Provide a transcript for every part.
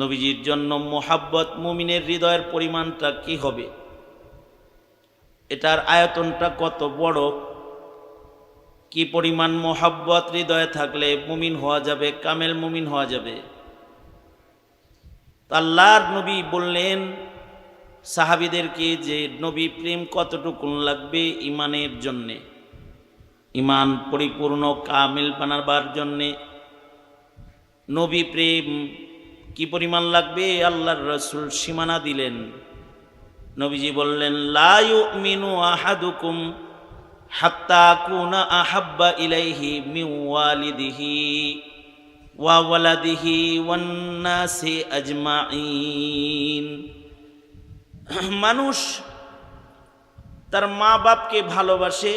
নবীজির জন্য মোহাব্বত মুমিনের হৃদয়ের পরিমাণটা কি হবে, এটার আয়তনটা কত বড়, কি পরিমাণ মোহাব্বত হৃদয়ে থাকলে মুমিন হওয়া যাবে, কামেল মুমিন হওয়া যাবে। আল্লাহর নবী বললেন সাহাবীদেরকে যে নবী প্রেম কতটুকুন লাগবে ইমানের জন্যে, ইমান পরিপূর্ণ কামিল বানাবার জন্যে নবী প্রেম কি পরিমাণ লাগবে আল্লাহর রাসূল সীমানা দিলেন। নবীজি বললেন লা ইউমিনু আহাদুকুম হাত্তা কুনা আহাব্বা ইলাইহি মিন ওয়ালিদিহি ওয়া ওয়ালাদিহি ওয়ান নাসি আজমাইন। মানুষ তার মা বাপকে ভালোবাসে,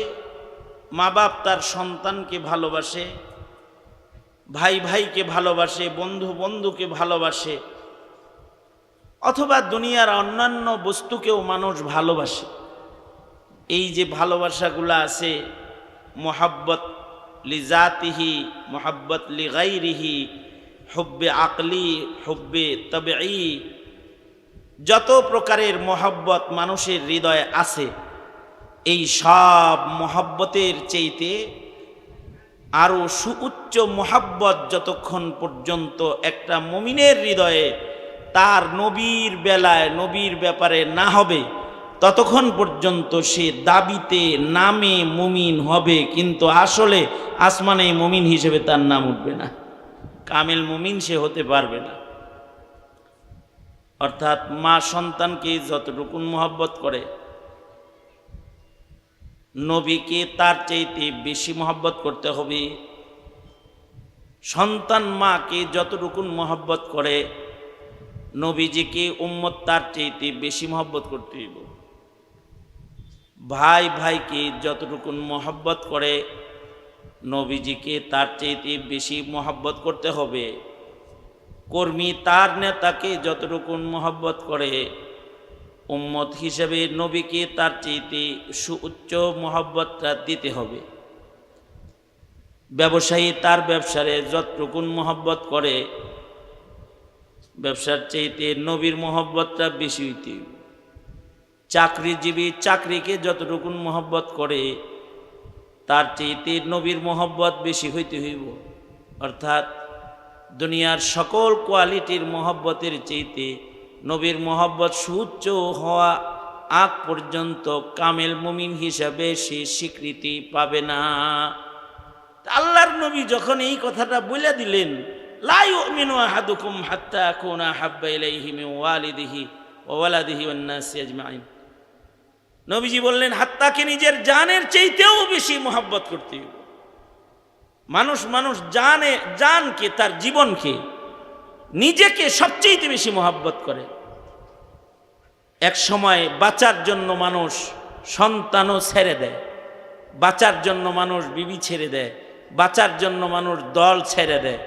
মা বাপ তার সন্তানকে ভালোবাসে, ভাই ভাইকে ভালোবাসে, বন্ধু বন্ধুকে ভালোবাসে, অথবা দুনিয়ার অন্যান্য বস্তুকেও মানুষ ভালোবাসে। এই যে ভালোবাসাগুলো আছে, মোহাব্বত লিজাতিহি, মোহাব্বত লিগাইরিহি, হুব্বে আকলি, হুব্বে তবঈ, যত প্রকারের মোহাব্বত মানুষের হৃদয়ে আছে, এই সব মোহাব্বতের চাইতে আরও সুউচ্চ মোহাব্বত যতক্ষণ পর্যন্ত একটা মুমিনের হৃদয়ে তার নবীর বেলায় নবীর ব্যাপারে না হবে, ততক্ষণ পর্যন্ত সে দাবিতে নামে মুমিন হবে, কিন্তু আসলে আসমানে মুমিন হিসেবে তার নাম উঠবে না, কামেল মুমিন সে হতে পারবে না। অর্থাৎ মা সন্তানকে যতটুকুন মোহাব্বত করে, নবীকে তার চাইতে বেশি মোহাব্বত করতে হবে। সন্তান মাকে যতটুকুন মোহাব্বত করে, নবীজিকে উম্মত তার চাইতে বেশি মোহাব্বত করতে হইব। ভাই ভাইকে যতটুকুন মোহাব্বত করে, নবীজিকে তার চাইতে বেশি মোহাব্বত করতে হবে। কর্মী তার নেতাকে যতটুকুন মোহাব্বত করে, উম্মত হিসেবে নবীকে তার চাইতে সুউচ্চ মোহাব্বতটা দিতে হবে। ব্যবসায়ী তার ব্যবসারে যতটুকুন মোহাব্বত করে, ব্যবসার চাইতে নবীর মোহাব্বতটা বেশি হইতে হবে। চাকরিজীবী চাকরিকে যতটুকুন মোহাব্বত করে, তার চাইতে নবীর মোহাব্বত বেশি হইতে হইব। অর্থাৎ দুনিয়ার সকল কোয়ালিটির মোহাব্বতের চাইতে নবীর মোহাব্বত সুউচ্চ হওয়া আগ পর্যন্ত কামেল মুমিন হিসাবে সে স্বীকৃতি পাবে না। আল্লাহর নবী যখন এই কথাটা বলে দিলেন, লা ইউমিনু আহাদুকুম হাত্তা আকুনা হাব্বা ইলাইহি মিন ওয়ালিদিহি ওয়া ওয়ালাদিহি ওয়ান নাসি আজমাইন, নবীজি বললেন হাত্তাকে নিজের জানের চাইতেও বেশি মোহাব্বত করতে হবে। মানুষ জানকে, তার জীবনকে, নিজেকে সবচেয়ে বেশি মোহাব্বত করে। এক সময় বাঁচার জন্য মানুষ সন্তানও ছেড়ে দেয়, বাঁচার জন্য মানুষ বিবি ছেড়ে দেয়, বাঁচার জন্য মানুষ দল ছেড়ে দেয়,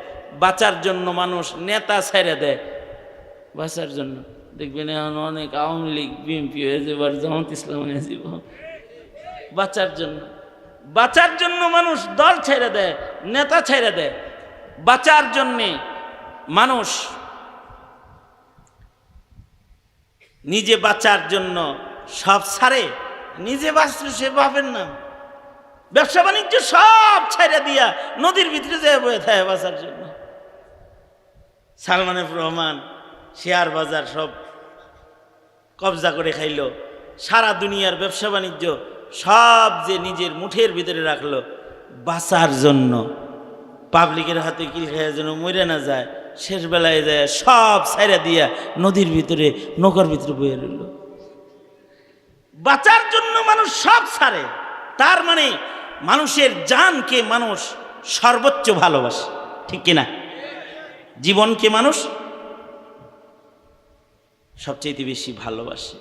বাঁচার জন্য মানুষ নেতা ছেড়ে দেয়। বাঁচার জন্য দেখবেন এখন অনেক আওয়ামী লীগ বিএনপি হয়েছে, এবার জামাত ইসলাম হয়েছে। বাঁচার জন্য মানুষ দল ছেড়ে দেয়, নেতা ছেড়ে দেয়। বাঁচার জন্যে মানুষ নিজে বাঁচার জন্য সব ছাড়ে, নিজে বাঁচলে সে বাপের নাম, ব্যবসা বাণিজ্য সব ছেড়ে দিয়া নদীর ভিতরে যায় বয়ে থাকে বাঁচার জন্য। সালমান এফ রহমান শেয়ার বাজার সব কবজা করে খাইল, সারা দুনিয়ার ব্যবসা বাণিজ্য সব যে নিজের মুঠের ভিতরে রাখলো বাঁচার জন্য, পাবলিকের হাতে কিল খাইয়া যেন মরে না যায়, শেষ বেলায় যায় সব ছাইরা দিয়া নদীর ভিতরে নৌকার ভিতরে বয়ে রইল। বাঁচার জন্য মানুষ সব ছাড়ে, তার মানে মানুষের জানকে মানুষ সর্বোচ্চ ভালোবাসে, ঠিক কিনা? জীবনকে মানুষ সবচেয়ে বেশি ভালোবাসে।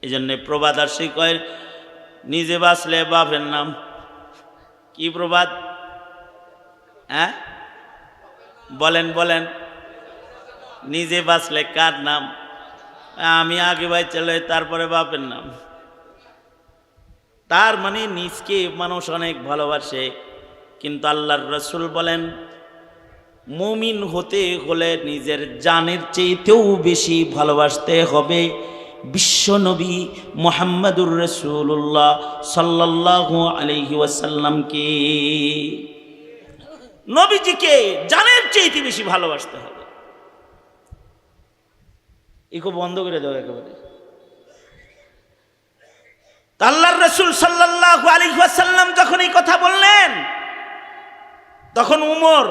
এই জন্যে প্রবাদ আসে, কয় নিজে বাঁচলে বাপের নাম। কি প্রবাদ? হ্যাঁ বলেন, নিজে বাঁচলে কার নাম? আমি আগে ভাই চলে তারপরে বাপের নাম। তার মানে নিজকে মানুষ অনেক ভালোবাসে, কিন্তু আল্লাহর রাসূল বলেন মুমিন হতে হলে নিজের জানের চেয়েতেও বেশি ভালোবাসতে হবে বিশ্বনবী মুহাম্মদুর রাসূলুল্লাহ সাল্লাল্লাহু আলাইহি ওয়াসাল্লামকে। নবীজিকে জানের চেয়েতে বেশি ভালোবাসতে হবে। ইকো বন্ধ করে দাও একেবারে। আল্লাহর রাসূল সাল্লাল্লাহু আলাইহি ওয়াসাল্লাম যখন এই কথা বললেন, তখন উমর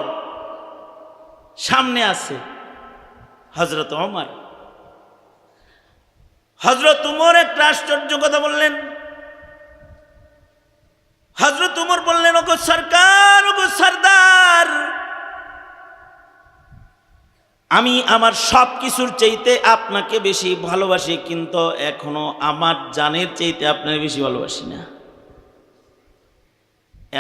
সামনে আছে, হযরত ওমর। হযরত উমর একটা আশ্চর্য কথা বললেন। হযরত উমর বললেন, ওগো সরকার, ওগো সরদার, আমি আমার সব কিছুর চাইতে আপনাকে বেশি ভালোবাসি, কিন্তু এখনো আমার জানের চাইতে আপনাকে বেশি ভালোবাসি না।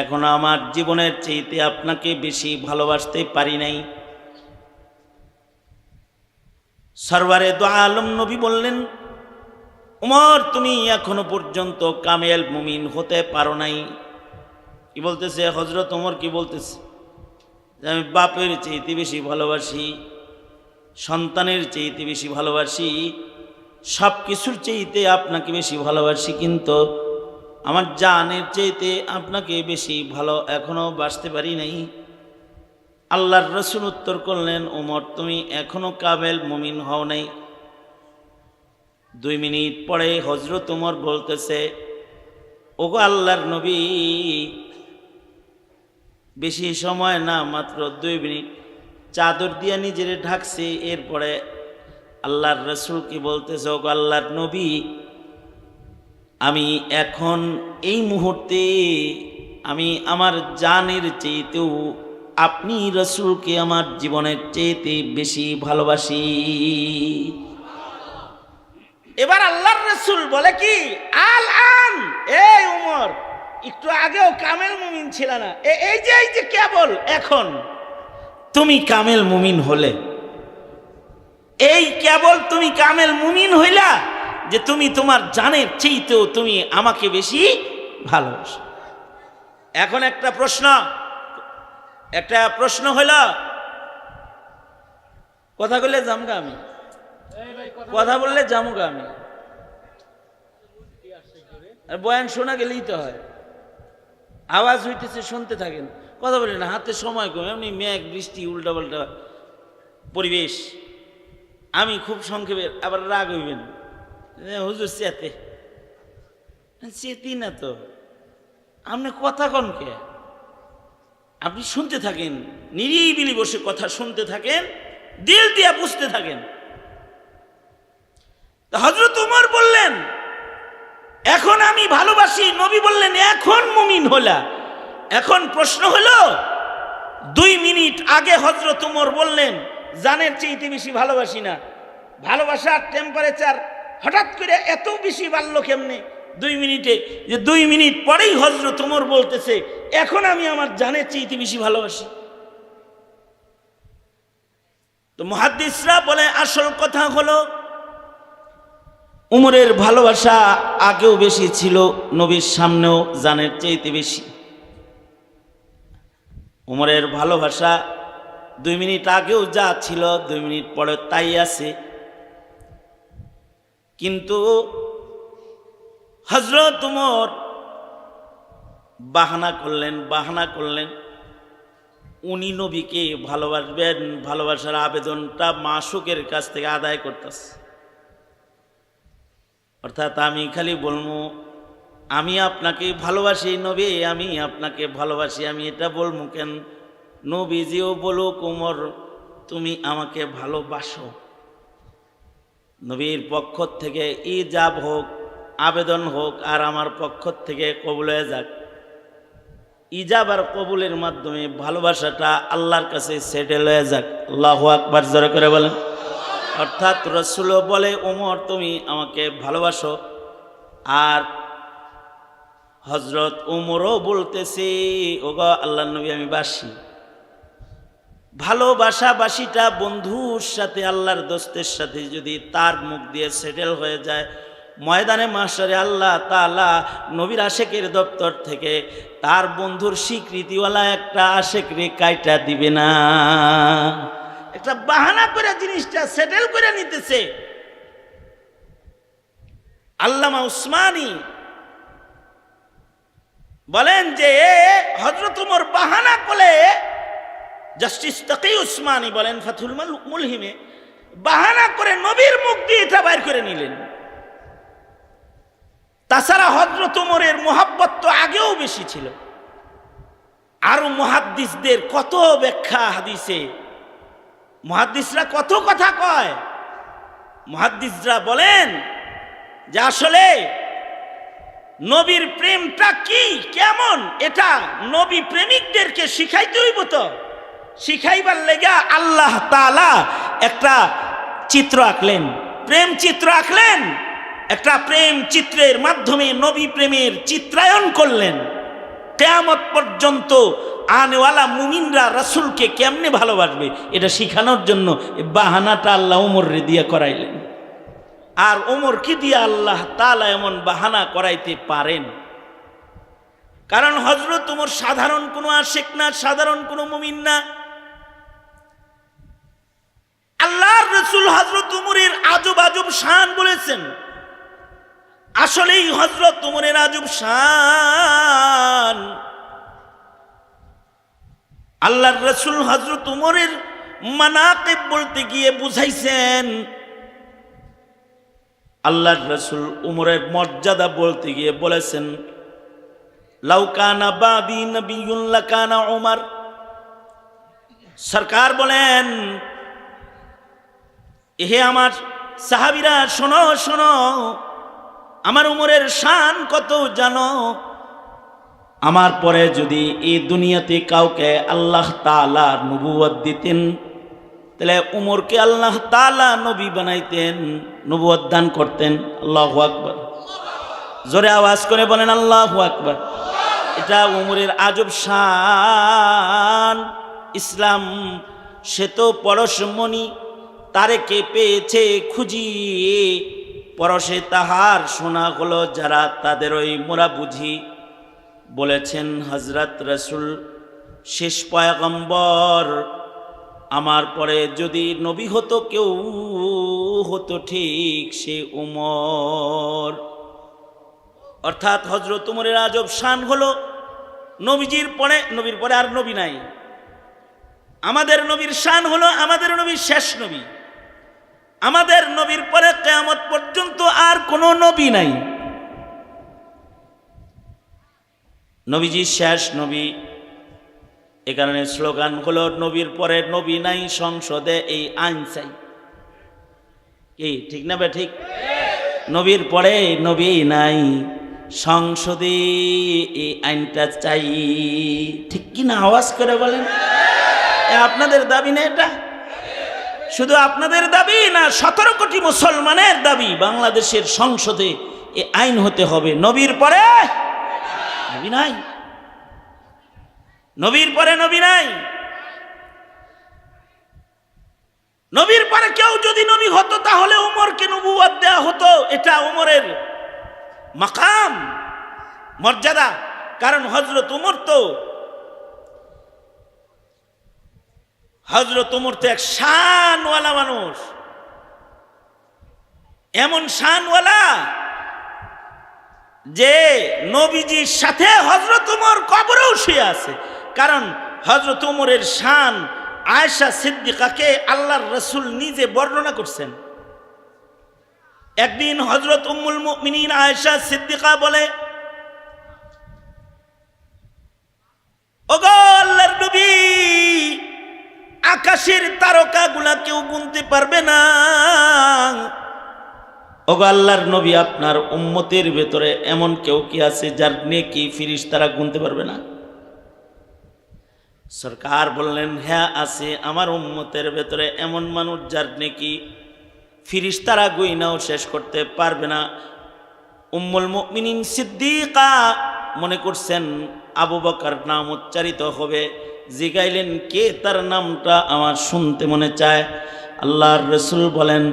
এখনো আমার জীবনের চাইতে আপনাকে বেশি ভালোবাসতে পারি নাই। সরওয়ারে দো আলম নবী বললেন, উমর, তুমি এখনো পর্যন্ত কামেল মুমিন হতে পারো নাই। কি বলতেছে হযরত ওমর? কি বলতেছে? আমি বাপের চাইতে বেশি ভালোবাসি, সন্তানের চাইতে বেশি ভালোবাসি, সব কিছুর চাইতে আপনাকে বেশি ভালোবাসি, কিন্তু আমার জানের চাইতে আপনাকে বেশি ভালো এখনো বাসতে পারি নাই। আল্লাহর রাসূল উত্তর করলেন, ওমর, তুমি এখনো কামেল মুমিন হও নাই। 2 মিনিট পরে হযরত ওমর বলতেছে, ওগো আল্লাহর নবী, বেশি সময় না, মাত্র 2 মিনিট। চাদর দিয়ে নিজের ঢাকছে। এরপরে আল্লাহর রাসূল কি বলতেছে, ওগো আল্লাহর নবী, আমি এখন এই মুহূর্তে আমি আমার জানের চাইতেও আপনি রাসূলকে আমার জীবনের চাইতে বেশি ভালোবাসি। এবার আল্লাহর রাসূল বলে কি, আল আন, এই উমর, একটু আগেও কামেল মুমিন ছিল না, এই যে কেবল এখন তুমি কামেল মুমিন হলে। এই কেবল তুমি কামেল মুমিন হইলা যে তুমি তোমার জানের চাইতেও তুমি আমাকে বেশি ভালোবাসো। এখন একটা প্রশ্ন হইল, কথা বললে জামগা আমি, কথা বললে জামুগা আমি, আর বয়ান শোনা গেলেই তো হয়। আওয়াজ হইতেছে, শুনতে থাকেন, কথা বলি না, হাতে সময় কম, এমনি মেঘ বৃষ্টি উল্টা পাল্টা পরিবেশ। আমি খুব সংক্ষেপে, আবার রাগ হইবেন, হুজুর চেতি না তো, আপনি কথা কন কে? আপনি শুনতে থাকেন, নিরিবিলি বসে কথা শুনতে থাকেন, দিল দিয়া বুঝতে থাকেন। হযরত ওমর বললেন, এখন আমি ভালোবাসি। নবী বললেন, এখন মুমিন হলা। এখন প্রশ্ন হলো, 2 মিনিট আগে হযরত ওমর বললেন জানের চাইতে বেশি ভালোবাসি না। ভালোবাসার টেম্পারেচার হঠাৎ করে এত বেশি বাড়লো কেমনে 2 মিনিটে? যে 2 মিনিট পরেই হযরত ওমর বলতেছে, এখন আমি আমার জানের চাইতে বেশি ভালোবাসি। তো মুহাদ্দিসরা বলে, আসল কথা হলো উমরের ভালোবাসা আগেও বেশি ছিল, নবীর সামনেও জানের চাইতে বেশি। উমরের ভালোবাসা 2 মিনিট আগেও যা ছিল, 2 মিনিট পরে তাই আছে। কিন্তু হযরত উমর বাহানা করলেন, উনি নবীকে ভালোবাসবেন, ভালোবাসার আবেদনটা মাসুকের কাছ থেকে আদায় করতেছে। অর্থাৎ আমি খালি বলবো, আমি আপনাকে ভালোবাসি নবী, আমি আপনাকে ভালোবাসি, আমি এটা বলবো কেন? নবীজিও বলুক, উমর তুমি আমাকে ভালোবাসো। নবীর পক্ষ থেকে ইজাব হোক, আবেদন হোক, আর আমার পক্ষ থেকে কবুল হয়ে যাক। ইজাব আর কবুলের মাধ্যমে ভালোবাসাটা আল্লাহর কাছে সেটেল হয়ে যাক। আল্লাহু আকবার, জোরে করে বলেন। অর্থাৎ রাসূলও বলে, ওমর তুমি আমাকে ভালোবাসো, আর হযরত ওমরও বলতেছে, ওগো আল্লাহর নবী আমি বাসি। ভালোবাসাবাসিটা বন্ধুর সাথে, আল্লাহর দোস্তের সাথে যদি তার মুখ দিয়ে সেটেল হয়ে যায়, ময়দানে মাশারে আল্লাহ তাআলা নবীর আশেকের দপ্তর থেকে তার বন্ধুর স্বীকৃতিওয়ালা একটা আশেকরে কাইটা দিবে না। একটা বাহানা করে জিনিসটা সেটেল করে নিতেছে। আল্লামা উসমানী বলেন যে হযরত ওমর বাহানা করে, জাস্টিস তাকি উসমানী বলেন ফাথুল মুলহিমে, বাহানা করে নবীর মুখ দিয়ে এটা বাইর করে নিলেন। তাছাড়া হযরত ওমরের মুহাব্বত তো আগেও বেশি ছিল। আরো মুহাদ্দিসদের কত ব্যাখ্যা হাদিসে, মুহাদ্দিসরা কত কথা কয়। মুহাদ্দিসরা বলেন যে আসলে নবীর প্রেমটা কি, কেমন, এটা নবী প্রেমিকদেরকে শিখাইতে হইব। তো শিখাইবার লেগা আল্লাহ তাআলা একটা চিত্র আঁকলেন, প্রেম চিত্র আঁকলেন। একটা প্রেম চিত্রের মাধ্যমে নবী প্রেমের চিত্রায়ন করলেন। কিয়ামত পর্যন্ত আনেওয়ালা মুমিনরা রাসূলকে কেমনে ভালোবাসবে এটা শিখানোর জন্য বাহানাটা আল্লাহ ওমররে দিয়ে করাইলেন। আর ওমর কি দিয়ে আল্লাহ তাআলা এমন বাহানা করাইতে পারেন? কারণ হযরত ওমর সাধারণ কোনো আশিক না, সাধারণ কোনো মুমিন না। আল্লাহর রাসূল হযরত ওমরের আজব আজব শান বলেছেন। আসলেই হযরত ওমরের আজব শান। আল্লাহর রাসূল হযরত ওমরের মানাকিব বলতে গিয়ে বুঝাইছেন, আল্লাহর রাসূল ওমরের মর্যাদা বলতে গিয়ে বলেছেন, লাউ কানা বাদি নবিয়্যুন লাকানা ওমর। সরকার বলেন, হে আমার সাহাবীরা শোনো শোনো, আমার ওমরের শান কত জানো? আমার পরে যদি এই দুনিয়াতে কাউকে আল্লাহ তাআলা নবুয়ত দিতেন, তাহলে উমরকে আল্লাহ তাআলা নবী বানাইতেন, নবুয়ত দান করতেন। আল্লাহু আকবার। জোরে আওয়াজ করে বলেন আল্লাহু আকবার। এটা উমরের আজব শান। ইসলাম সে তো পরশমণি, তারে কে পেয়েছে খুঁজিয়ে, পরশে তাহার শোনা হলো যারা, তাদের ওই মোরা বুঝি। বলেছেন হযরত রাসূল শেষ পয়গম্বর, আমার পরে যদি নবী হতো কেউ, হতো ঠিক সে উমর। অর্থাৎ হযরত উমরের আজব শান হলো নবীর পরে আর নবী নাই। আমাদের নবীর শান হলো আমাদের নবী শেষ নবী। আমাদের নবীর পরে কিয়ামত পর্যন্ত আর কোনো নবী নাই। নবীজি শেষ নবী। এ কারণে স্লোগান হলো নবীর পরে নবী নাই, সংসদে এই আইন চাই। কি ঠিক না? ঠিক। নবীর পরে নবী নাই, সংসদে এই আইনটা চাই। ঠিক কি না? আওয়াজ করে বলেন। আপনাদের দাবি না এটা? শুধু আপনাদের দাবি না, 17 কোটি মুসলমানের দাবি বাংলাদেশের সংসদে এই আইন হতে হবে, নবীর পরে নবী নাই, নবীর পরে নবী নাই। নবীর পরে কেউ যদি নবী হতো তাহলে উমরকে নবুয়ত দেয়া হতো। এটা উমরের মাকাম, মর্যাদা। কারণ হযরত উমর তো এক শানওয়ালা মানুষ, এমন শানওয়ালা যে নবীজির সাথে হযরত উমর কবরেও শুয়ে আছে। কারণ হযরত উমরের শান আয়েশা সিদ্দিকাকে আল্লাহর রাসূল নিজে বর্ণনা করছেন। একদিন হযরত উম্মুল মুমিনিন আয়েশা সিদ্দিকা বলে, ওগো আল্লাহর নবী, আকাশের তারকাগুলা কেউ গুনতে পারবে না। ওগো আল্লাহর নবী, আপনার উম্মতের ভেতরে এমন কেউ কি আছে যার নেকি ফেরেশতারা গুনতে পারবে না? সরকার বললেন, হ্যাঁ আছে, আমার উম্মতের ভেতরে এমন মানুষ যার নেকি ফেরেশতারা গুনাও শেষ করতে পারবে না। উম্মুল মুমিনিন সিদ্দিকা মনে করছেন আবু বকর নাম উচ্চারিত হবে, জিগাইলেন কে, তার নামটা আমার শুনতে মনে চায়। আল্লাহর রাসূল বলেন,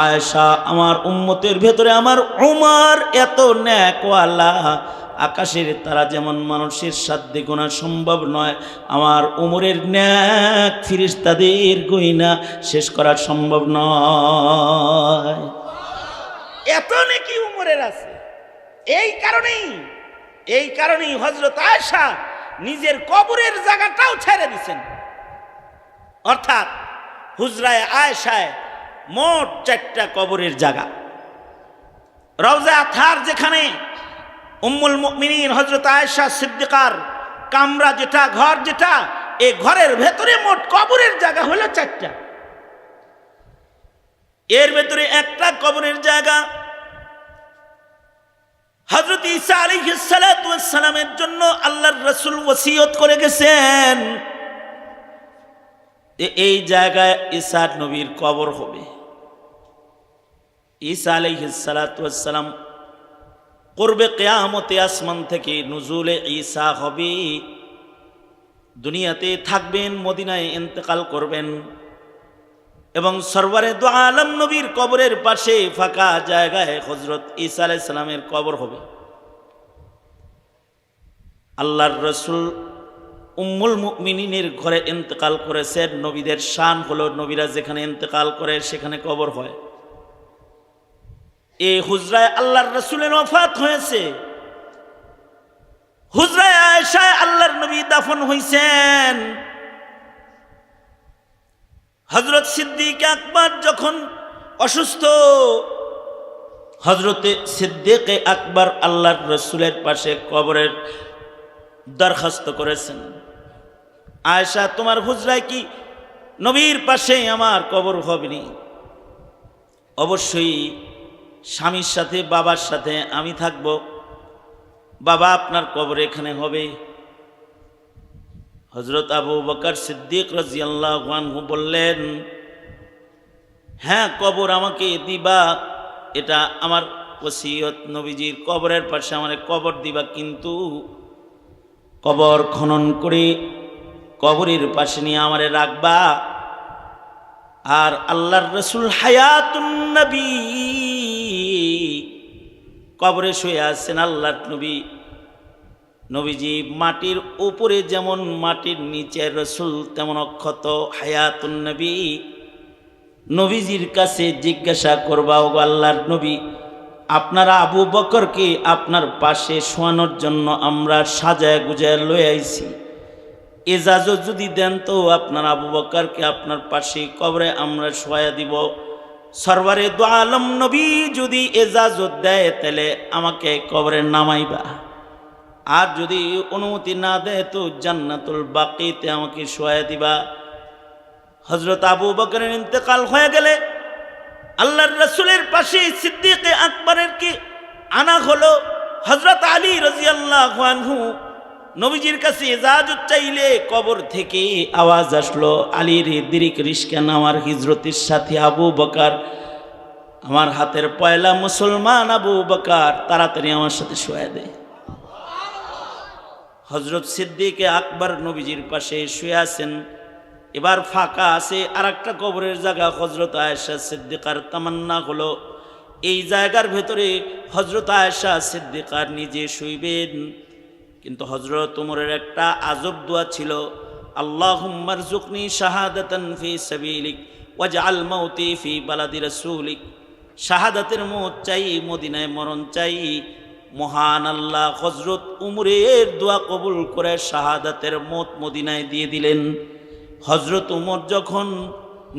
আয়েশা, আমার উম্মতের ভেতরে আমার উমর এত নেকওয়ালা, আকাশের তারা যেমন মানুষের সাধ্যে গোনা সম্ভব নয়, আমার উমরের নেক ফেরেশতাদের গয়না শেষ করা সম্ভব নয়। এত নেকি উমরের আছে। এই কারণেই হযরত আয়েশা নিজের কবরের জায়গাটাও ছেড়ে দিয়েছেন। অর্থাৎ হুজরায়ে আয়েশায় মোট 4টা কবরের জায়গা। রওজা আতহার যেখানে উম্মুল মুমিনিন হযরত আয়েশা সিদ্দিকার কামরা যেটা, ঘর যেটা, এই ঘরের ভেতরে মোট কবরের জায়গা হলো 4টা। এর ভেতরে একটা কবরের জায়গা হযরত ঈসা আলাইহিস সালাতু ওয়াস সালামের জন্য আল্লাহর রাসূল ওসিয়ত করে গেছেন, এই জায়গায় ঈসা নবীর কবর হবে। ঈসা আলাইহিস সালাতু ওয়াস সালাম করবে কিয়ামতে আসমান থেকে নুজুলে ঈসা হবে, দুনিয়াতে থাকবেন, মদিনায় ইন্তেকাল করবেন এবং সরওয়ারে দু আলম নবীর কবরের পাশে ফাঁকা জায়গায় হযরত ঈসা আলাইহিস সালামের কবর হবে। আল্লাহর রাসূল উম্মুল মুমিনিনের ঘরে ইন্তেকাল করেছেন। নবীদের শান হলো নবীরা যেখানে ইন্তেকাল করে সেখানে কবর হয়। এই হুজরায় আল্লাহর রাসূলের ওফাত হয়েছে, হুজরায় আয়েশায় আল্লাহর নবী দাফন হইছেন। হযরত সিদ্দিক আকবর যখন অসুস্থ, হযরতে সিদ্দিক আকবর আল্লাহর রাসূলের পাশে কবরের দরখাস্ত করেছেন, আয়েশা, তোমার হুজরায় কি নবীর পাশে আমার কবর হবে নি? অবশ্যই স্বামীর সাথে বাবার সাথে আমি থাকব, বাবা আপনার কবর এখানে হবে। হযরত আবু বকর সিদ্দিক রাদিয়াল্লাহু আনহু বললেন, হ্যাঁ, কবর আমাকে দিবা, এটা আমার ওসিয়ত, নবীজির কবরের পাশে আমার কবর দিবা, কিন্তু কবর খনন করে কবরের পাশে নিয়ে আমারে রাখবা। আর আল্লাহর রাসূল হায়াতুন নবী কবরে শুয়ে আছেন। আল্লাহর নবী, নবীজি মাটির উপরে যেমন মাটির নিচে রাসূল তেমন অক্ষত হায়াতুন নবী। নবীজির কাছে জিজ্ঞাসা করবা, ও আল্লাহর নবী, আপনারা আবু বকরকে আপনার পাশে শোয়ানোর জন্য আমরা সাজায় গুজায় লয়ে আইছি, এজাজত যদি দেন তো আপনার আবু বকরকে আপনার পাশে কবরে আমরা শোয়া দিব। সরওয়ারে দু আলম নবী যদি এজাজত দেয় তাহলে আমাকে কবরে নামাইবা, আর যদি অনুমতি না দেয় তো জান্নাতুল বাকিতে আমাকে শোয়া দিবা। হযরত আবু বকরের ইন্তেকাল হয়ে গেলে আল্লাহর রাসূলের পাশে সিদ্দিক আকবরের কি আনা হলো। হযরত আলী রাদিয়াল্লাহু আনহু নবীজির কাছে ইজাজত চাইলে কবর থেকে আওয়াজ আসলো, আলীর দিরিক রিস্কা নামার হিজরতের সাথে আবু বকর, আমার হাতের পয়লা মুসলমান আবু বকর, তাড়াতাড়ি আমার সাথে শুয়ে দে। হযরত সিদ্দিক আকবর নবীজির পাশে শুয়ে আছেন। এবার ফাঁকা আছে আর একটা কবরের জায়গা। হযরত আয়েশা সিদ্দিকার তামান্না হলো এই জায়গার ভেতরে হযরত আয়েশা সিদ্দিকার নিজে শুইবেন। কিন্তু হযরত ওমরের একটা আজব দোয়া ছিল, আল্লাহুম্মা রযুকনি শাহাদাতান ফি সাবিলিক ওয়াজআল মাউতি ফি বালাদি রাসূলিক। শাহাদাতের মৌত চাই, মদিনায় মরণ চাই। মহান আল্লাহ হযরত উমরের দোয়া কবুল করে শাহাদাতের মৌত মদিনায় দিয়ে দিলেন। হযরত উমর যখন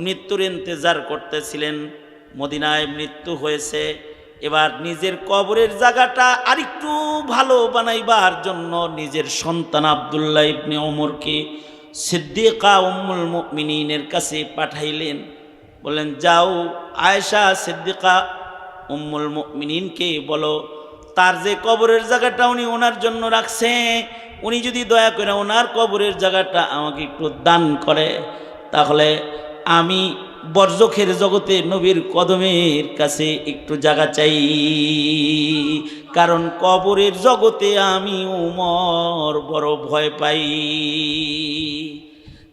মৃত্যুর ইন্তজার করতেছিলেন, মদিনায় মৃত্যু হয়েছে, এবার নিজের কবরের জায়গাটা আরেকটু ভালো বানাইবার জন্য নিজের সন্তান আব্দুল্লাহ ইবনে ওমরকে সিদ্দিকা উম্মুল মুমিনিনের কাছে পাঠাইলেন। বলেন, যাও আয়েশা সিদ্দিকা উম্মুল মুমিনিনকে বলো, তার যে কবরের জায়গাটা উনি ওনার জন্য রাখছে, উনি যদি দয়া করে ওনার কবরের জায়গাটা আমাকে একটু দান করে, তাহলে আমি বরজখের জগতে নবীর কদমের কাছে একটু জায়গা চাই, কারণ কবরের জগতে আমি উমর বড় ভয় পাই।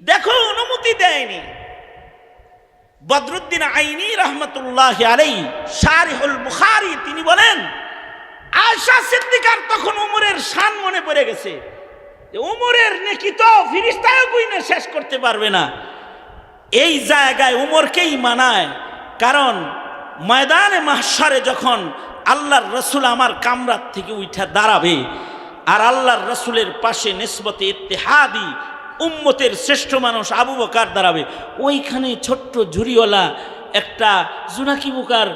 দেখো, অনুমতি দেয়নি। বদরুদ্দিন আইনি রহমতুল্লাহ আলাইহি শারিহুল বুখারী তিনি বলেন, আয়েশা সিদ্দিকার তখন উমরের শান মনে পড়ে গেছে। উমরের নেকি তো ফেরেশতাও কইনা শেষ করতে পারবে না। এই জায়গায় উমরকেই মানায়, কারণ ময়দানে মাহশারে যখন আল্লাহর রসুল আমার কামরাত থেকে উঠা দাঁড়াবে আর আল্লাহর রসুলের পাশে নিসবতে ইত্তেহাদি উম্মতের শ্রেষ্ঠ মানুষ আবু বকর দাঁড়াবে, ওইখানে ছোট্ট ঝুড়িওয়ালা একটা জোনাকি বোকার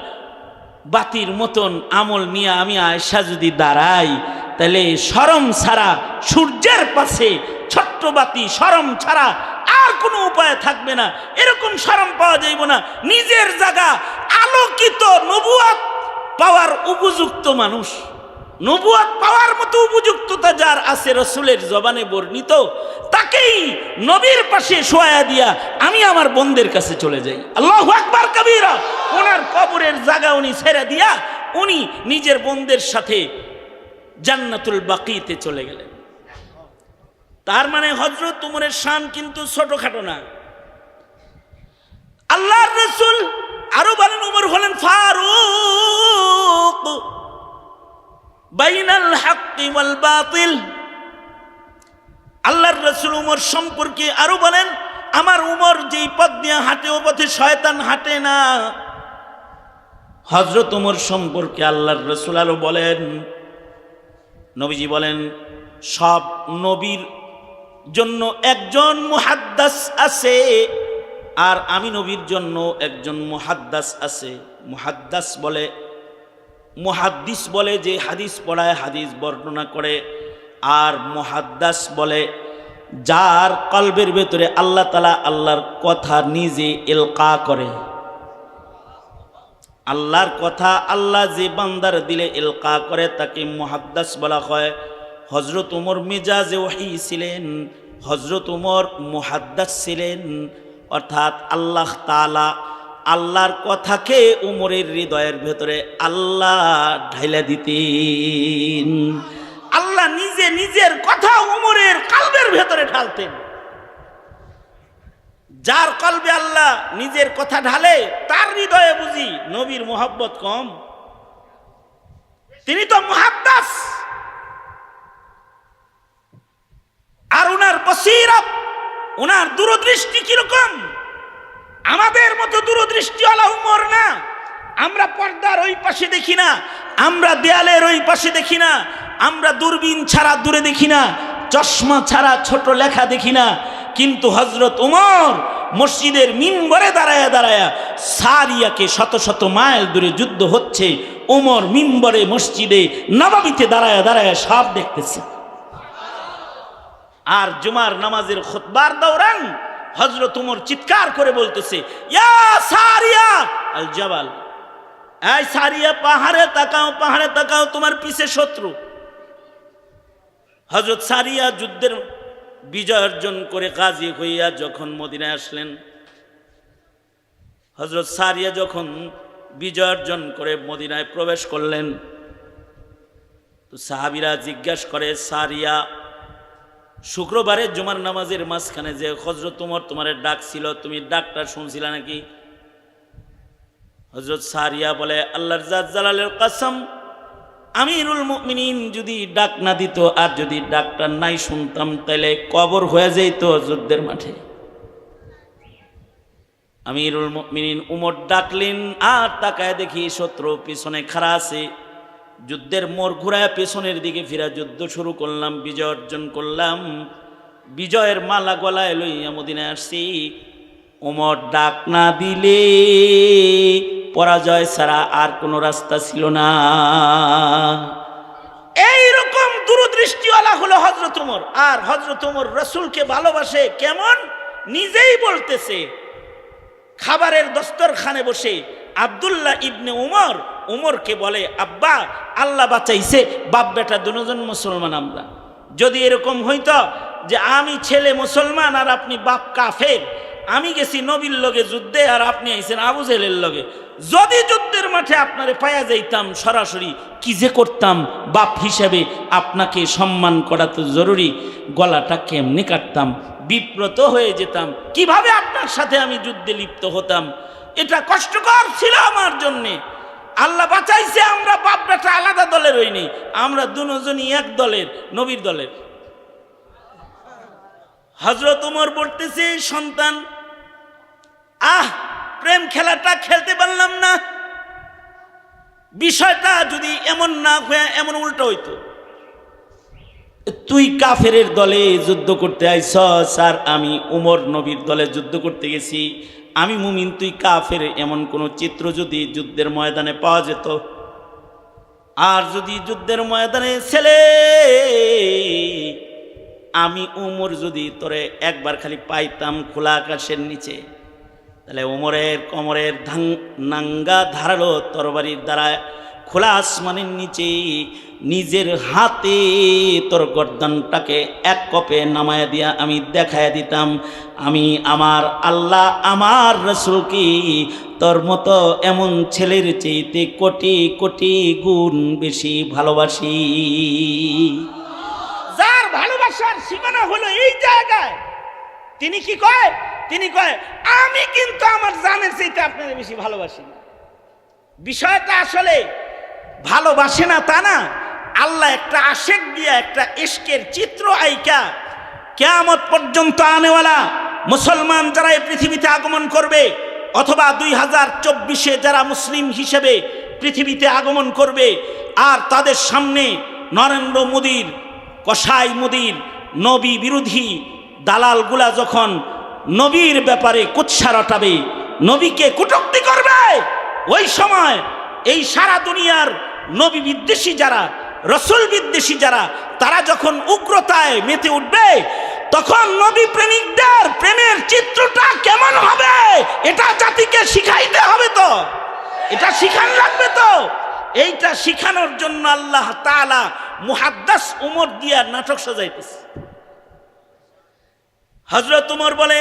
বাতির মতন আমল নিয়ে আমি আয়েশা যদি দাঁড়াই, তাহলে শরম ছাড়া সূর্যের পাশে ছোট্ট বাতি শরম ছাড়া আর কোনো উপায় থাকবে না। এরকম শরম পাওয়া যাইব না। নিজের জায়গা আলোকিত নবুয়ত পাওয়ার উপযুক্ত মানুষ, নবুয়ত পাওয়ার মতো উপযুক্ততা যার আছে রসুলের জবানে বর্ণিত, তাকেই নবীর পাশে শোয়া দিয়া আমি আমার বোনদের কাছে চলে যাই। আল্লাহু আকবার কবীরা। ওনার কবরের জায়গা উনি ছেড়ে দিয়া উনি নিজের বোনদের সাথে জান্নাতুল বাকিতে চলে গেলেন। তার মানে হযরত উমরের শান কিন্তু ছোটখাটো না। আল্লাহর রাসূল আরো বলেন, উমর হলেন ফারুক বাইনাল হক ওয়াল বাতিল। আল্লাহর রাসূল উমর সম্পর্কে আরো বলেন, আমার উমর যেই পথ দিয়ে হাঁটে ও পথে শয়তান হাঁটে না। হযরত উমর সম্পর্কে আল্লাহর রাসূল আরো বলেন, নবীজি বলেন, সব নবীর জন্য একজন মুহাদ্দিস আছে আর আমি নবীর জন্য একজন মুহাদ্দিস আছে। মুহাদ্দিস বলে যে হাদিস পড়ায়, হাদিস বর্ণনা করে, আর মুহাদ্দিস বলে যার কলবের ভেতরে আল্লাহ তাআলা আল্লাহর কথা নিজে ইলকা করে। আল্লাহর কথা আল্লাহ যে বান্দার দিলে ইলকা করে তাকে মুহাদ্দিস বলা হয়। হযরত উমর মিজাজে ওহী ছিলেন, হযরত উমর মুহাদ্দিস ছিলেন, অর্থাৎ আল্লাহ তাআলা আল্লাহর কথাকে উমরের হৃদয়ের ভেতরে আল্লাহ ঢাইলা দিতেন। আল্লাহ নিজে নিজের কথা উমরের কলবের ভেতরে ঢালতেন। যার কলবে আল্লাহ নিজের কথা ঢালে তার হৃদয়ে বুঝি নবীর মোহাব্বত কম? তিনি তো মুহাদ্দিস। আর উনার বসীরত, উনার দূরদৃষ্টি কিরকম? আমাদের মতো দূরদৃষ্টিওয়ালা উমর না। আমরা পর্দার ওই পাশে দেখি না, আমরা দেয়ালের ওই পাশে দেখি না, আমরা দূরবীন ছাড়া দূরে দেখি না, চশমা ছাড়া ছোট লেখা দেখি না। কিন্তু হযরত উমর মসজিদের মিম্বরে দাঁড়ায়া দাঁড়ায়া সারিয়াকে শত শত মাইল দূরে যুদ্ধ হচ্ছে, উমর মিম্বরে মসজিদে নববীতে দাঁড়ায়া দাঁড়ায়া সব দেখতেছে। আর জুমার নামাজের খুতবার দৌরান হযরত উমর চিৎকার করে বলতেছে, ইয়া সারিয়া আল জাবাল, এই সারিয়া পাহাড়ে তাকাও, পাহাড়ে তাকাও, তোমার পিছে শত্রু। হযরত সারিয়া যুদ্ধের বিজয় অর্জন করে গাজী হইয়া যখন মদিনায় আসলেন, হযরত সারিয়া যখন বিজয় অর্জন করে মদিনায় প্রবেশ করলেন, তো সাহাবীরা জিজ্ঞাসা করে, সারিয়া শুক্রবারে জুমার নামাজের মাঝখানে যে হযরত উমর তোমার ডাক ছিল, তুমি ডাকটা শুনছিলা নাকি? হযরত সারিয়া বলে, আল্লাহর জাত জালালের কসম, আমিরুল মুমিনিন যদি ডাক না দিত আর যদি ডাকটা নাই শুনতাম তাহলে কবর হয়ে যেত যুদ্ধের মাঠে। আমিরুল মুমিনিন উমর ডাকলেন, আর তাকায় দেখি শত্রু পিছনে খাড়া আছে। যুদ্ধের মোড় ঘুরায় পেছনের দিকে ফিরা যুদ্ধ শুরু করলাম, বিজয় অর্জন করলাম, বিজয়ের মালা গলায় লইয়া মদিনায় আসছি। উমর ডাক না দিলে পরাজয় ছাড়া আর কোনো রাস্তা ছিল না। এইরকম দূরদৃষ্টিওয়ালা হলো হযরত উমর। আর হযরত উমর রাসূলকে ভালোবাসে কেমন? নিজেই বলতেছে, খাবারের দস্তরখানে বসে আব্দুল্লাহ ইবনে উমর উমরকে বলে, আব্বা আল্লাহ বাঁচাইছে, বাপ বেটা দুজন মুসলমান। আমরা যদি এরকম হইতো যে আমি ছেলে মুসলমান আর আপনি বাপ কাফের, আমি গেছি নবীর লগে যুদ্ধে আর আপনি আইছেন আবু জেহেলের লগে, যদি যুদ্ধের মাঠে আপনারে পায়া যাইতাম সরাসরি কি যে করতাম, বাপ হিসেবে আপনাকে সম্মান করা তো জরুরি, গলাটা কেমনে কাটতাম, বিব্রত হয়ে যেতাম, কিভাবে আপনার সাথে আমি যুদ্ধে লিপ্ত হতাম। এটা কষ্টকর ছিল আমার জন্যে। আল্লাহ বাঁচাইছে, আমরা বাপ বেটা আলাদা দলের হইনি, আমরা দুজনই এক দলের, নবীর দলের। হযরত ওমর বলতেছে, সন্তান প্রেম খেলাটা খেলতে পারলাম না। বিষয়টা যদি এমন না হয়ে এমন উল্টো হইতো, তুই কাফেরের দলে যুদ্ধ করতে আইছস আর আমি ওমর নবীর দলে যুদ্ধ করতে গেছি, আমি মুমিন তুই কাফের, এমন কোন চিত্র যদি যুদ্ধের ময়দানে পাওয়া যেত, আর যদি যুদ্ধের ময়দানে ছেলে আমি ওমর যদি তোরে একবার খালি পাইতাম খোলা আকাশের নিচে, তাহলে ওমরের কোমরের নাঙ্গা ধারালো তরবারির দ্বারা খোলা আসমানের নিচে নিজের হাতে তোর গর্দানটাকে এক কপে নামায়া দিয়া আমি দেখায়া দিতাম, আমি আমার আল্লাহ আমার রাসূলকে তোর মতো এমন ছেলের চাইতে কোটি কোটি গুণ বেশি ভালোবাসি। যার ভালোবাসার সীমানা হলো এই জায়গায়, তিনি কি কয়? তিনি কয় আমি কিন্তু আমার জানের চাইতে আপনাদের বেশি ভালোবাসি না। বিষয়টা আসলে ভালোবাসে না তা না, আল্লাহ একটা আশেক দিয়া একটা ইশকের চিত্র আইকা কিয়ামত পর্যন্ত আনেওয়ালা মুসলমান যারা এই পৃথিবীতে আগমন করবে, অথবা 2024-এ যারা মুসলিম হিসেবে পৃথিবীতে আগমন করবে, আর তাদের সামনে নরেন্দ্র মোদীর, কসাই মোদীর নবী বিরোধী দালালগুলা যখন নবীর ব্যাপারে কুৎসা রটাবে, নবীকে কটূক্তি করবে, ওই সময় এই সারা দুনিয়ার নবী বিদ্বেষী যারা, রসুল বিদ্বেষী যারা, তারা যখন উগ্রতায় মেতে উঠবে, তখন নবী প্রেমিকদের প্রেমের চিত্রটা কেমন হবে এটা জাতিকে শিখাইতে হবে, তো এটা শিখান লাগবে। তো এইটা শিখানোর জন্য আল্লাহ তাআলা মুহাদ্দাস উমর দিয়া নাটক সাজাইতেছে। হযরত উমর বলে,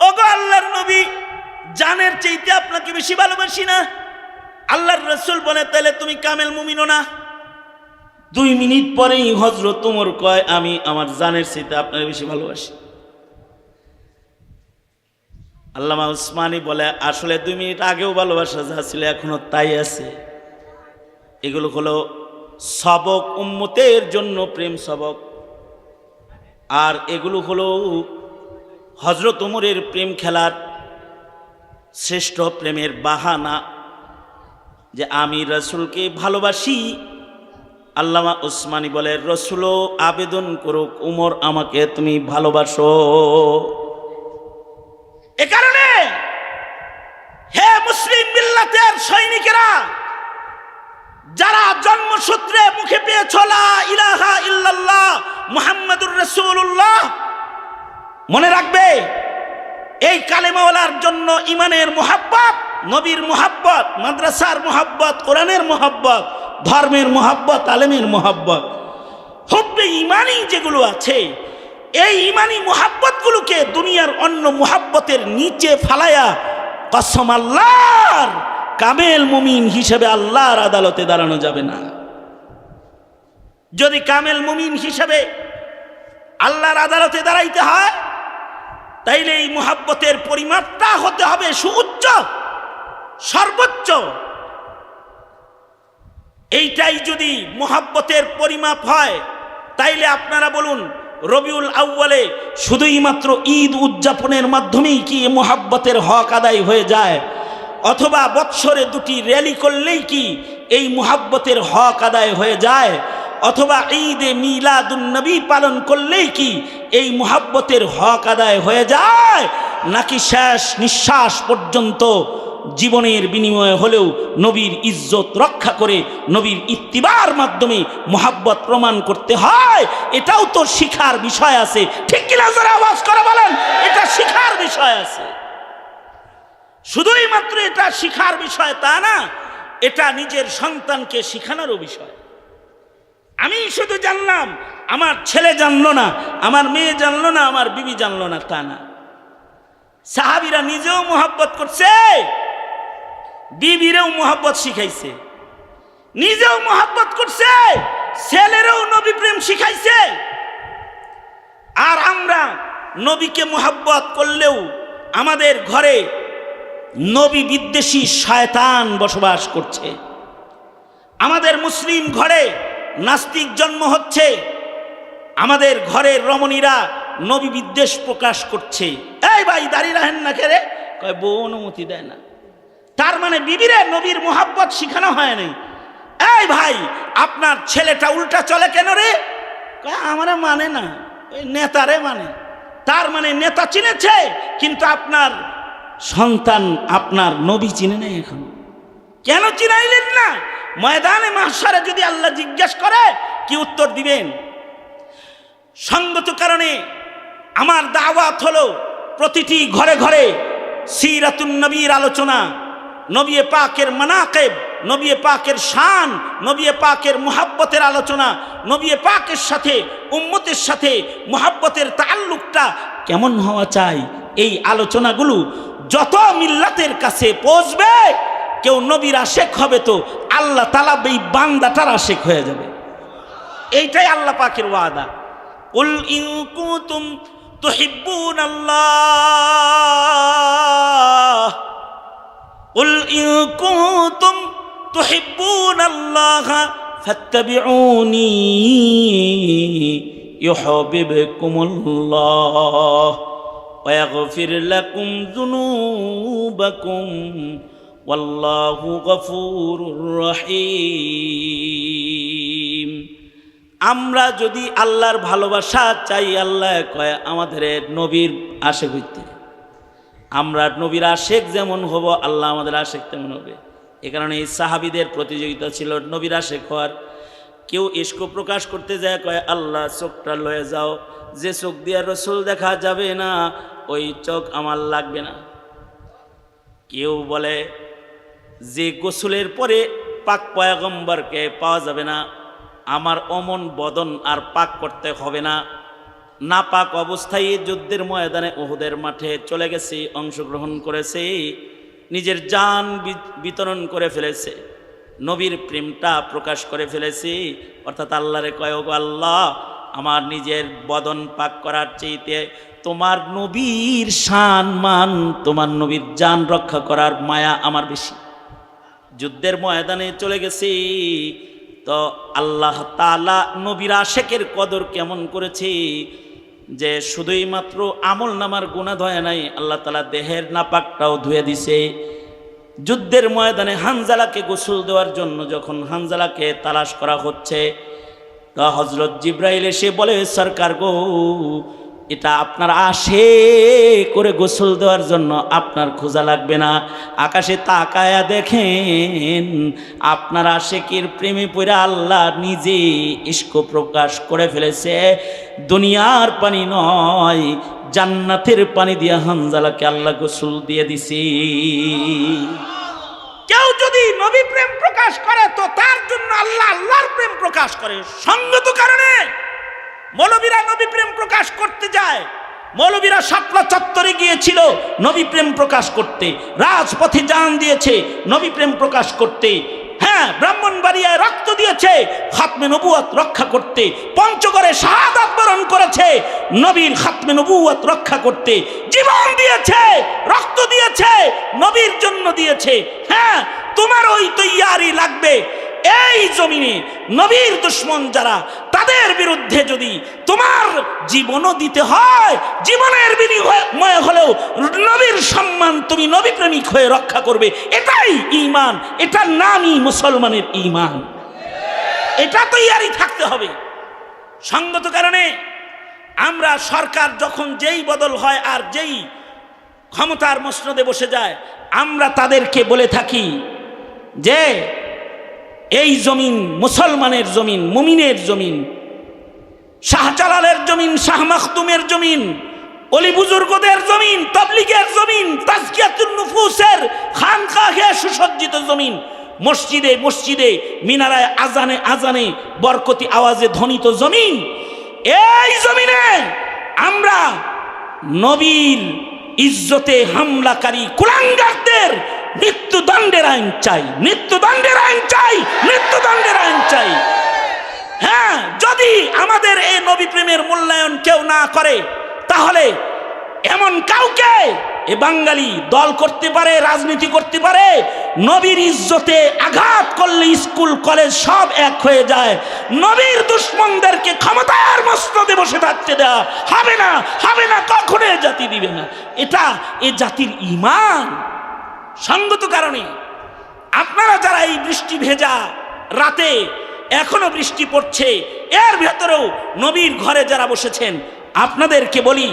ওগো আল্লাহর নবী, জানের চাইতে আপনাকে বেশি ভালোবাসি না। আল্লাহর রাসূল বলে, তাহলে তুমি কামেল মুমিনও না। 2 মিনিট পরেই হযরত উমর কয়, আমি আমার জানের চাইতে আপনাকে বেশি ভালোবাসি। আল্লামা উসমানী বলে, আসলে 2 মিনিট আগেও ভালোবাসা যা ছিল এখনো তাই আছে। এগুলো হলো সবক, উম্মতের জন্য প্রেম সবক, আর এগুলো হলো হযরত উমরের প্রেম খেলার শ্রেষ্ঠ প্রেমের বাহানা, যে আমি রাসূলকে ভালোবাসি। আল্লামা উসমানী বলে, রাসূলও আবেদন করুক, উমর আমাকে তুমি ভালোবাসো। এ কারণে হে মুসলিম মিল্লাতের সৈনিকেরা, যারা জন্মসূত্রে মুখে পেয়েছ লা ইলাহা ইল্লাল্লাহ মুহাম্মাদুর রাসূলুল্লাহ, মনে রাখবে এই কালেমাওয়ালার জন্য ইমানের মুহাব্বত, নবীর মুহাব্বত, মাদ্রাসার মুহাব্বত, কোরআনের মুহাব্বত, ধর্মের মুহাব্বত, আলেমের মুহাব্বত, হুব্বে ইমানি যেগুলো আছে, এই ইমানি মুহাব্বতগুলোকে দুনিয়ার অন্য মুহাব্বতের নিচে ফালায়া কসম আল্লাহর কামেল মুমিন হিসেবে আল্লাহর আদালতে দাঁড়ানো যাবে না। যদি কামেল মুমিন হিসেবে আল্লাহর আদালতে দাঁড়াইতে হয়, তাইলে এই মুহাব্বতের পরিমাপটা হতে হবে সুউচ্চ, সর্বোচ্চ। এইটাই যদি মুহাব্বতের পরিমাপ হয়, তাইলে আপনারা বলুন, রবিউল আউয়ালে শুধুই মাত্র ঈদ উদযাপনের মাধ্যমেই কি মুহাব্বতের হক আদায় হয়ে যায়? অথবা বৎসরে 2টি র্যালি করলেই কি এই মুহাব্বতের হক আদায় হয়ে যায়? অথবা ঈদে মিলাদুন নবী পালন করলেই কি এই মুহাব্বতের হক আদায় হয়ে যায়? নাকি শেষ নিঃশ্বাস পর্যন্ত জীবনের বিনিময়ে হলেও নবীর ইজ্জত রক্ষা করে নবীর ইত্তিবার মাধ্যমে মুহাব্বত প্রমাণ করতে হয়? এটাও তো শিখার বিষয় আছে, ঠিক কিনা? যারা আওয়াজ করে বলেন, এটা শিখার বিষয় আছে। শুধুই মাত্র এটা শিখার বিষয় তা না, এটা নিজের সন্তানকে শিখানোরও বিষয়। আমি শুধু জানলাম, আমার ছেলে জানলো না, আমার মেয়ে জানলো না, আমার বিবি জানলো না, তা না। সাহাবীরা নিজেও মুহাব্বত করছে, বিবিরেও মুহাব্বত শিখাইছে, নিজেও মুহাব্বত করছে, ছেলেরও নবী প্রেম শিখাইছে। আর আমরা নবীকে মুহাব্বত করলেও আমাদের ঘরে নবী বিদ্বেষী শয়তান বসবাস করছে। আমাদের মুসলিম ঘরে নাস্তিক জন্ম হচ্ছে, আমাদের ঘরের রমণীরা নবী বিদ্বেষ প্রকাশ করছে। এই ভাই দাঁড়িয়ে রাখেন না কে রে, কয় বউ অনুমতি দেয় না। তার মানে বিবিরে নবীর মোহাব্বত শিখানো হয় নাই। এই ভাই আপনার ছেলেটা উল্টা চলে কেন রে, কয় আমারে মানে না, ওই নেতারে মানে। তার মানে নেতা চিনেছে কিন্তু আপনার সন্তান আপনার নবী চিনে নেই। এখন কেন চিনাইলেন না? ময়দানে মাহশারে যদি আল্লাহ জিজ্ঞেস করে কি উত্তর দিবেন? সঙ্গত কারণে আমার দাওয়াত হলো প্রতিটি ঘরে ঘরে সিরাতুন নবীর আলোচনা, নবী পাকের মানাকিব, নবী পাকের শান, নবী পাকের মুহাব্বতের আলোচনা, নবী পাকের সাথে উম্মতের সাথে মুহাব্বতের তাআল্লুকটা কেমন হওয়া চাই। এই আলোচনাগুলো যত মিল্লাতের কাছে পৌঁছবে, কেউ নবীর আশেক হবে তো আল্লাহ তাআলা এই বান্দাটার আশেক হয়ে যাবে। এইটাই আল্লাহ পাকের ওয়াদা। কুল ইন কুনতুম তুহিব্বুনাল্লাহ, কুল ইন কুনতুম তুহিব্বুনাল্লাহ ফাত্তাবিউনি ইউহিব্বুকুমুল্লাহ ওয়া ইয়াগফির লাকুম যুনুবাকুম ওয়াল্লাহু গফুরুর রহিম। আমরা যদি আল্লাহর ভালোবাসা চাই, আল্লাহ কয় আমাদের নবীর আশেক হইতে। আমরা নবীর আশেক যেমন হব, আল্লাহ আমাদের আশেক তেমন হবে। এ কারণে এই সাহাবীদের প্রতিযোগিতা ছিল নবীর আশেক হওয়ার। কেউ ইশক প্রকাশ করতে যায়, কয় আল্লাহ চোখটা লয়ে যাও, যে চোখ দিয়ে রসুল দেখা যাবে না ওই চোখ আমার লাগবে না। কেউ বলে যে গোসলের পরে পাক পয়গম্বরকে পাওয়া যাবে না, আমার অমন বদন আর পাক করতে হবে না। না পাক অবস্থায় যুদ্ধের ময়দানে উহুদের মাঠে চলে গেছে, অংশগ্রহণ করেছে, নিজের জান বিতরণ করে ফেলেছে, নবীর প্রেমটা প্রকাশ করে ফেলেছে। অর্থাৎ আল্লাহরে কয়, ওগো আল্লাহ, আমার নিজের বদন পাক করার চাইতে তোমার নবীর শান মান, তোমার নবীর জান রক্ষা করার মায়া আমার বেশি। যুদ্ধের ময়দানে চলে গেছে তো আল্লাহ তাআলা নবীর আশেকের কদর কেমন করেছে যে শুধুই মাত্র আমল নামার গুনাহ ধোয়া নাই, আল্লাহ তাআলা দেহের নাপাকটাও ধুয়ে দিছে। যুদ্ধের ময়দানে হানজালাকে গোসল দেওয়ার জন্য যখন হানজালাকে তালাশ করা হচ্ছে, তো হযরত জিবরাইল এসে বলে, সরকার গো, এটা আপনার আশে করে গোসল দেওয়ার জন্য আপনার খোঁজা লাগবে না। আকাশে তাকায়া দেখেন, আপনার আশেকের প্রেমে পড়ে আল্লাহ নিজে ইশক প্রকাশ করে ফেলেছে। দুনিয়ার পানি নয়, জান্নাতের পানি দিয়ে হানজালাকে আল্লাহ গোসল দিয়ে দিছে। কেউ যদি নবী প্রেম প্রকাশ করে তো তার জন্য আল্লাহ আল্লাহর প্রেম প্রকাশ করে। সঙ্গত কারণে মৌলবীরা নবী প্রেম প্রকাশ করতে যায়। মৌলবীরা শাপলা চত্বরে গিয়েছিল নবী প্রেম প্রকাশ করতে, রাজপথে জান দিয়েছে নবী প্রেম প্রকাশ করতে, হ্যাঁ ব্রাহ্মণবাড়িয়ায় রক্ত দিয়েছে খাতমে নবুয়ত রক্ষা করতে, পঞ্চগড়ে শাহাদাত বরণ করেছে নবীর খাতমে নবুয়ত রক্ষা করতে, জীবন দিয়েছে, রক্ত দিয়েছে, নবীর জন্য দিয়েছে। হ্যাঁ, তোমার ওই তৈয়ারি লাগবে। এই জমিনে নবীর দুশমন যারা, তাদের বিরুদ্ধে যদি তোমার জীবনও দিতে হয়, জীবনের বিনিময় হলেও নবীর সম্মান তুমি নবী প্রেমিক হয়ে রক্ষা করবে। এটাই ঈমান, এটার নামই মুসলমানের ঈমান। এটা তৈয়ারি থাকতে হবে। সঙ্গত কারণে আমরা সরকার যখন যেই বদল হয় আর যেই ক্ষমতার মসনদে বসে যায়, আমরা তাদেরকে বলে থাকি যে এই জমিন মুসলমানের জমিন, মুমিনের জমিন, শাহজালালের জমিন, শাহ মাখতুমের জমিন, অলি বুজুর্গদের জমিন, তাবলীগের জমিন, তাজকিয়াতুন নুফুসের খানকাহে সুসজ্জিত জমিন, মসজিদে মসজিদে মিনারায় আজানে আজানে বরকতি আওয়াজে ধ্বনিত জমিন। এই জমিনে আমরা নবীর ইজ্জতে হামলাকারী কুলাঙ্গারদের মৃত্যুদণ্ডের আইন চাই, মৃত্যুদণ্ডের আইন চাই, মৃত্যুদণ্ডের আইন চাই। হ্যাঁ, যদি আমাদের এই নবী প্রেমের মূল্যায়ন কেউ না করে, তাহলে এমন কাউকে এ বাঙালি দল করতে পারে, রাজনীতি করতে পারে, নবীর ইজ্জতে আঘাত করলে স্কুল কলেজ সব এক হয়ে যায়। নবীর দুশ্মনদেরকে ক্ষমতার মসনদে বসে থাকতে দেওয়া হবে না, হবে না, কখনো এ জাতি দিবে না। এটা এ জাতির ঈমান। সঙ্গত কারণে আপনারা যারা এই বৃষ্টি ভেজা রাতে এখনো বৃষ্টি পড়ছে, এর ভেতরেও নবীর ঘরে যারা বসেছেন, আপনাদেরকে বলি,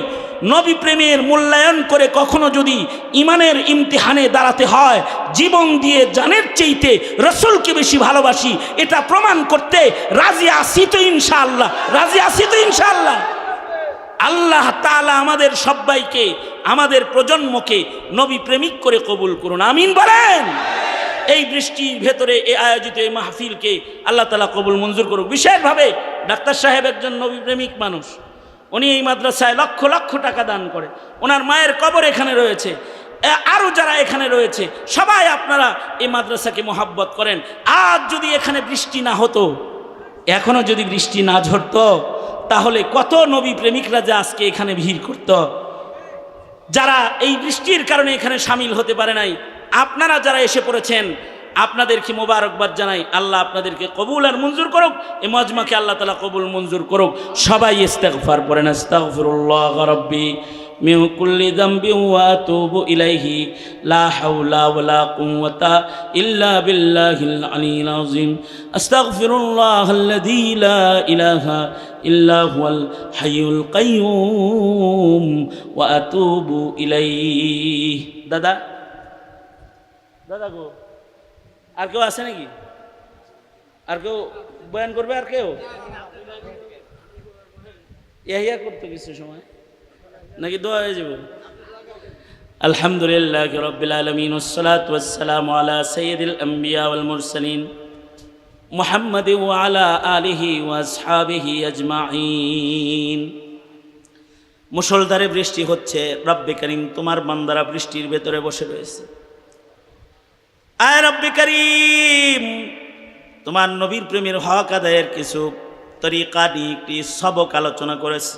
নবী প্রেমের মূল্যায়ন করে কখনো যদি ইমানের ইমতিহানে দাঁড়াতে হয়, জীবন দিয়ে জানের চাইতে রসুলকে বেশি ভালোবাসি, এটা প্রমাণ করতে রাজি আছি তো ইনশাআল্লাহ, রাজি আছি তো ইনশাআল্লাহ। আল্লাহ তাআলা আমাদের সবাইকে, আমাদের প্রজন্মকে নবী প্রেমিক করে কবুল করুন, আমিন বলেন। এই বৃষ্টির ভেতরে এই আয়োজিত এই মাহফিলকে আল্লাহ তাআলা কবুল মঞ্জুর করুক। বিশেষভাবে ডাক্তার সাহেব একজন নবী প্রেমিক মানুষ, উনি এই মাদ্রাসায় লক্ষ লক্ষ টাকা দান করে, ওনার মায়ের কবর এখানে রয়েছে, আরও যারা এখানে রয়েছে সবাই আপনারা এই মাদ্রাসাকে মহাব্বত করেন। আজ যদি এখানে বৃষ্টি না হতো, এখনো যদি বৃষ্টি না ঝরতো, তাহলে কত নবী প্রেমিকরা যে আজকে এখানে ভিড় করত, যারা এই বৃষ্টির কারণে এখানে সামিল হতে পারে নাই, আপনারা যারা এসে পড়েছেন, আপনাদেরকে মোবারকবাদ জানাই। আল্লাহ আপনাদেরকে কবুল আর মঞ্জুর করুক, এই মজমাকে আল্লাহ তাআলা কবুল মঞ্জুর করুক। সবাই ইস্তিগফার পড়েন, আস্তাগফিরুল্লাহ রাব্বি মিন কুল্লি যামবিন ওয়া আতুবু ইলাইহি লা হাওলা ওয়ালা কুওয়াতা ইল্লা বিল্লাহিল আলিয়্যিল আযীম। আস্তাগফিরুল্লাহাল্লাযী লা ইলাহা ইল্লা হুয়াল হাইয়ুল কাইয়্যুম ওয়া আতুবু ইলাইহি। দাদা দাদা গো, আর কেউ আছে নাকি? আর কেউ বয়ান করবে? আর কেউ ইয়া করতে কিছু সময় নাকি দোয়া হয়ে যাবে? আলহামদুলিল্লাহি রাব্বিল আলামিন, ওয়াসসালাতু ওয়াসসালামু আলা সাইয়্যিদিল আম্বিয়া ওয়াল মুরসালিন মুহাম্মাদিন ওয়া আলা আলিহি ওয়া আসহাবিহি আজমাইন। মুষলধারে বৃষ্টি হচ্ছে, রব্বে কারীম তোমার বান্দারা বৃষ্টির ভেতরে বসে রয়েছে। আয় রব্বে কারীম, তোমার নবীর প্রেমের হক আদায়ের কিছু তরিকা নিয়ে একটি সবক আলোচনা করেছে।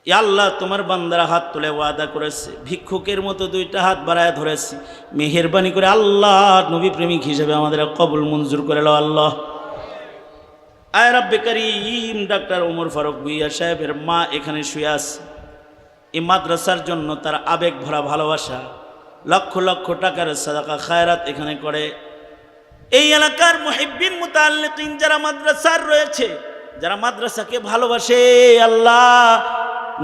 ইয়া আল্লাহ, তোমার বান্দারা হাত তুলে ওয়াদা করেছে, ভিক্ষুকের মতো দুইটা হাত বাড়ায় ধরেছি, মেহেরবানি করে আল্লাহ নবী প্রেমিক হিসেবে আমাদের কবুল মঞ্জুর করে নাও আল্লাহ। আয় রব্বে কারীম, ডাক্তার ওমর ফারুক ভুঁইয়া সাহেবের মা এখানে শুয়ে আছে। এই মাদ্রাসার জন্য তার আবেগ ভরা ভালোবাসা, লক্ষ লক্ষ টাকার সাদাকা খায়রাত এখানে করে। এই এলাকার মুহিব্বিন মুতাআল্লিকিন যারা মাদ্রাসার রয়েছে, যারা মাদ্রাসাকে ভালোবাসে, আল্লাহ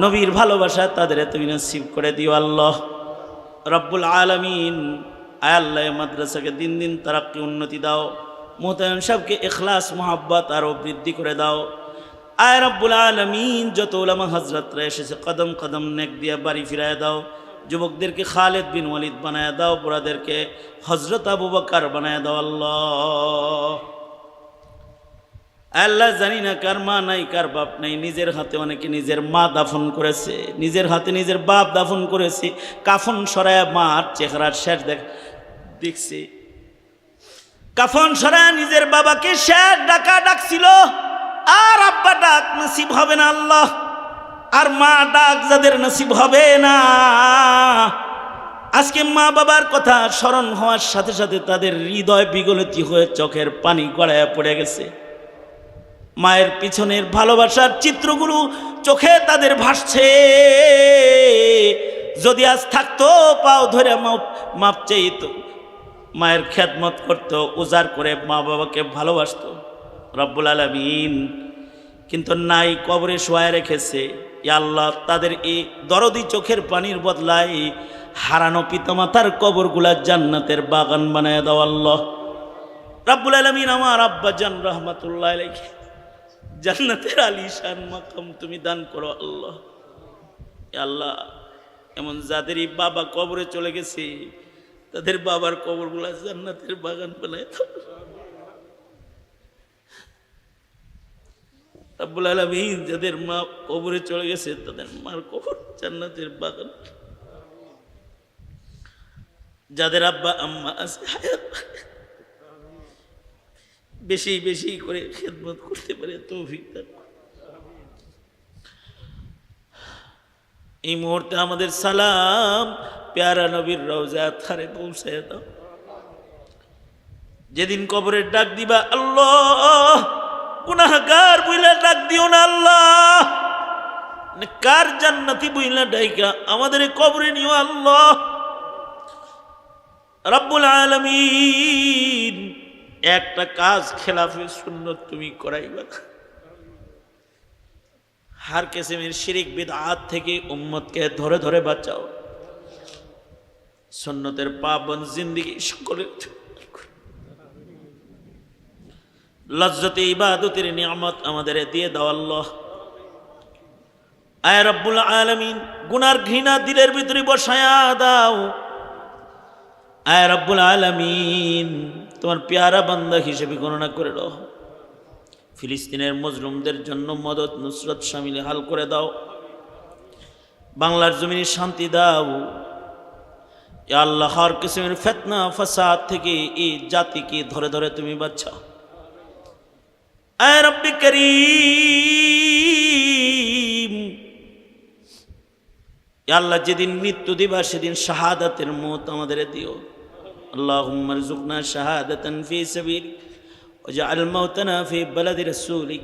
নবীর ভালোবাসা তাদের তুমি নসিব করে দিও আল্লাহ রব্বুল আলামিন। আয় আল্লাহ, মাদ্রাসাকে দিন দিন তারাক্কি উন্নতি দাও, মোহতামিম সাহেবকে ইখলাস মোহাব্বত আরও বৃদ্ধি করে দাও। আয় রব্বুল আলামিন, যত উলামা হযরতরা এসেছে কদম কদম নেক দিয়ে বাড়ি ফিরায় দাও। যুবকদেরকে খালিদ বিন ওয়ালিদ বানায় দাও, বুড়াদেরকে হযরত আবু বকর বানায় দাও আল্লাহ। আল্লাহ, জানি না কার মা নাই, কার বাপ নাই, নিজের হাতে অনেকে নিজের মা দাফন করেছে, নিজের হাতে নিজের বাপ দাফন করেছে, কাফন সরায় মার চেহারার শেষ দেখছি, কাফন সরায় নিজের বাবাকে শেষ ডাকছিল, আর আব্বা ডাক নসিব হবে না আল্লাহ, আর মা ডাক যাদের নসিব হবে না, আজকে মা বাবার কথা স্মরণ হওয়ার সাথে সাথে তাদের হৃদয় বিগলিত হয়ে চোখের পানি গড়ায় পড়ে গেছে। মায়ের পিছনের ভালোবাসার চিত্রগুলো চোখে তাদের ভাসছে। যদি আজ থাকতো, পাও ধরে মাপ চাইতো, মায়ের খেদমত করতো, উজাড় করে মা বাবাকে ভালোবাসতো রব্বুল আলামিন, কিন্তু নাই, কবরে শোয়ায় রেখেছে। ইয়া আল্লাহ, তাদের এই দরদি চোখের পানির বদলায় হারানো পিতামাতার কবরগুলা জান্নাতের বাগান বানায় দাও আল্লাহ রব্বুল আলামিন। আমার আব্বা জান রহমাতুল্লাহ আলাইহি জান্নাতের আলিশান মাকাম তুমি দান করো আল্লাহ। আল্লাহ, এমন যাদেরই বাবা কবরে চলে গেছে, তাদের বাবার কবরগুলা জান্নাতের বাগান বানায় দাও রব্বুল আলামিন। যাদের মা কবরে চলে গেছে, তাদের মার কবর জান্নাতের বাগান। যাদের আব্বা আম্মা আছে হায়াত, বেশি বেশি করে খেদমত করতে পারে তৌফিক দান। এই মুহূর্তে আমাদের সালাম প্যারা নবীর রওজা থারে পৌঁছায় দাও। যেদিন কবরের ডাক দিবা, আল্লাহ গুনাহগার বইলা ডাক দিও না আল্লাহ, কার জান্নাতি বইলা ডাইকা আমাদের কবরে নিও আল্লাহ। রব্বুল আলামিন একটা কাজ খেলাফে সুন্নত তুমি করাইবা। হার কিসমের শিরিক বিদআত থেকে উম্মতকে ধরে ধরে বাঁচাও। সুন্নতের পাবন জিন্দেগি সকলের লজ্জতে ইবাদতের নিয়ামত আমাদের দিয়ে দাও আল্লাহ। আয় রব্বুল আলামিন গুনার ঘৃণা দিলের ভিতরে বসায়া দাও। আয় রব্বুল আলামিন তোমার পেয়ারা বান্দা হিসেবে গণনা করে দাও। ফিলিস্তিনের মজলুমদের জন্য মদত নুসরত শামিল হাল করে দাও। বাংলার জমিনে শান্তি দাও। ইয়া আল্লাহ হর কিসমের ফিতনা ফাসাদ থেকে এই জাতিকে ধরে ধরে তুমি বাঁচাও। আয় রব্বি করিম ইয়া আল্লাহ যেদিন মৃত্যু দিবা সেদিন শাহাদাতের মওত আমাদের দিও। আল্লাহুম্মা রযুকনা শাহাদাতান ফি সাবিলিক ওয়াজআল মাউতানা ফি বালাদি রাসূলিক।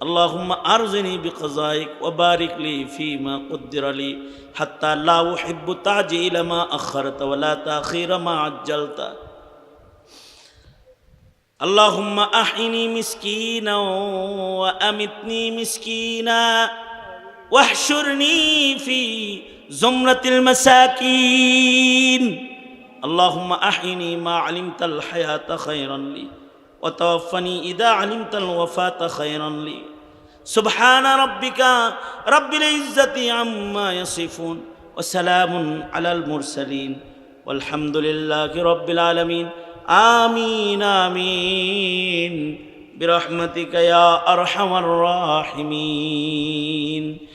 আল্লাহুম্মা আরজিনি বিকযাইক ওয়া বারিক লি ফীমা কুদ্দিরা লি হাত্তা লা উহিব্বু তা'জিলা মা আখারতা ওয়া লা তা'খিরা মা আজ্জালতা। اللهم أحيني مسكينا وأمتني مسكينا واحشرني في زمرة المساكين. اللهم أحيني ما علمت الحياة خيرا لي وتوفني إذا علمت الوفاة خيرا لي. سبحان ربك رب العزة عما يصفون وسلام على المرسلين والحمد لله رب العالمين. آمين آمين برحمتك يا أرحم الراحمين.